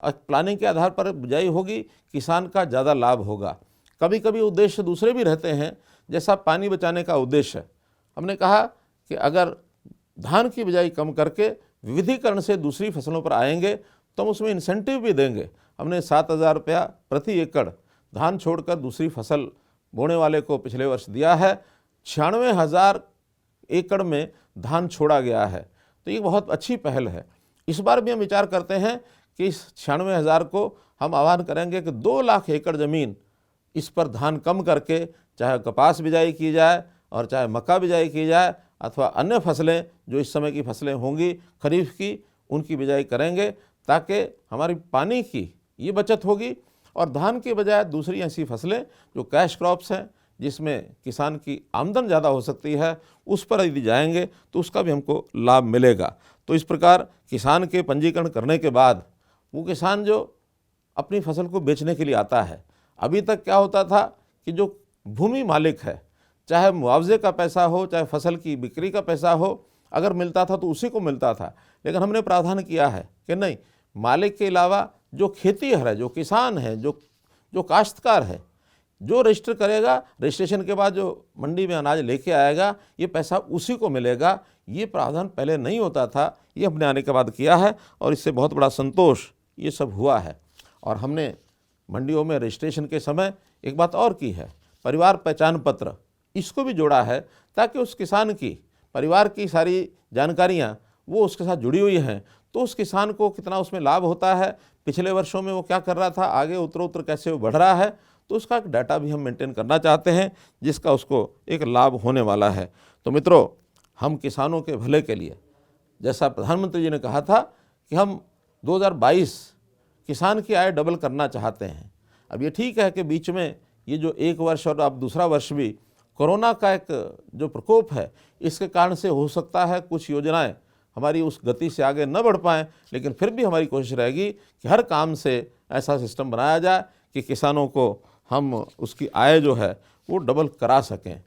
Planning के आधार पर बिजाई होगी, किसान का ज़्यादा लाभ होगा। कभी कभी उद्देश्य दूसरे भी रहते हैं, जैसा पानी बचाने का उद्देश्य है। हमने कहा कि अगर धान की बिजाई कम करके विविधीकरण से दूसरी फसलों पर आएंगे तो हम उसमें इंसेंटिव भी देंगे। हमने 7,000 रुपया प्रति एकड़ धान छोड़कर दूसरी फसल बोने वाले को पिछले वर्ष दिया है। 96,000 एकड़ में धान छोड़ा गया है, तो ये बहुत अच्छी पहल है। इस बार भी हम विचार करते हैं कि इस 96,000 को हम आह्वान करेंगे कि 2 लाख एकड़ ज़मीन इस पर धान कम करके चाहे कपास बिजाई की जाए और चाहे मक्का बिजाई की जाए अथवा अन्य फसलें जो इस समय की फसलें होंगी खरीफ की, उनकी बिजाई करेंगे, ताकि हमारी पानी की ये बचत होगी और धान के बजाय दूसरी ऐसी फसलें जो कैश क्रॉप्स हैं, जिसमें किसान की आमदन ज़्यादा हो सकती है, उस पर यदि जाएंगे तो उसका भी हमको लाभ मिलेगा। तो इस प्रकार किसान के पंजीकरण करने के बाद वो किसान जो अपनी फसल को बेचने के लिए आता है, अभी तक क्या होता था कि जो भूमि मालिक है, चाहे मुआवजे का पैसा हो चाहे फसल की बिक्री का पैसा हो, अगर मिलता था तो उसी को मिलता था। लेकिन हमने प्रावधान किया है कि नहीं, मालिक के अलावा जो खेतीहर है, जो किसान है, जो काश्तकार है, जो रजिस्टर करेगा, रजिस्ट्रेशन के बाद जो मंडी में अनाज लेके आएगा, ये पैसा उसी को मिलेगा। ये प्रावधान पहले नहीं होता था, ये हमने आने के बाद किया है और इससे बहुत बड़ा संतोष ये सब हुआ है। और हमने मंडियों में रजिस्ट्रेशन के समय एक बात और की है, परिवार पहचान पत्र, इसको भी जोड़ा है, ताकि उस किसान की परिवार की सारी जानकारियाँ वो उसके साथ जुड़ी हुई हैं, तो उस किसान को कितना उसमें लाभ होता है, पिछले वर्षों में वो क्या कर रहा था, आगे उत्तरोत्तर कैसे वो बढ़ रहा है, तो उसका एक डाटा भी हम मेंटेन करना चाहते हैं, जिसका उसको एक लाभ होने वाला है। तो मित्रों, हम किसानों के भले के लिए, जैसा प्रधानमंत्री जी ने कहा था कि हम 2022 किसान की आय डबल करना चाहते हैं। अब ये ठीक है कि बीच में ये जो एक वर्ष और अब दूसरा वर्ष भी कोरोना का एक जो प्रकोप है, इसके कारण से हो सकता है कुछ योजनाएं हमारी उस गति से आगे न बढ़ पाएँ, लेकिन फिर भी हमारी कोशिश रहेगी कि हर काम से ऐसा सिस्टम बनाया जाए कि किसानों को हम उसकी आय जो है वो डबल करा सकें।